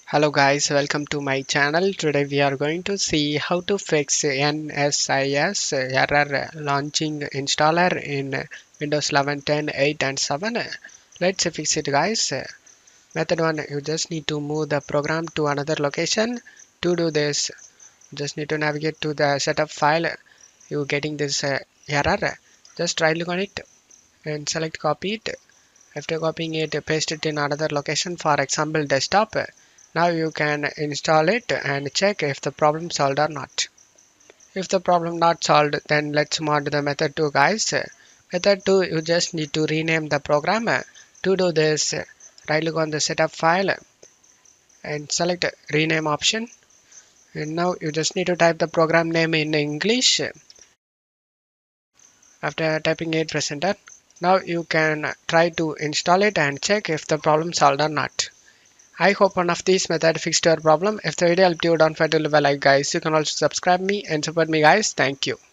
Hello guys, welcome to my channel. Today we are going to see how to fix NSIS error launching installer in Windows 11, 10, 8 and 7. Let's fix it guys. Method 1, you just need to move the program to another location. To do this, you just need to navigate to the setup file. You getting this error. Just right click on it and select copy it. After copying it, paste it in another location, for example desktop. Now you can install it and check if the problem solved or not. If the problem not solved, then let's mod the method 2 guys. Method 2, you just need to rename the program. To do this, right click on the setup file and select rename option. And now you just need to type the program name in English. After typing it, press enter. Now you can try to install it and check if the problem solved or not. I hope one of these methods fixed your problem. If the video helped you, don't forget to leave a like guys. You can also subscribe me and support me guys. Thank you.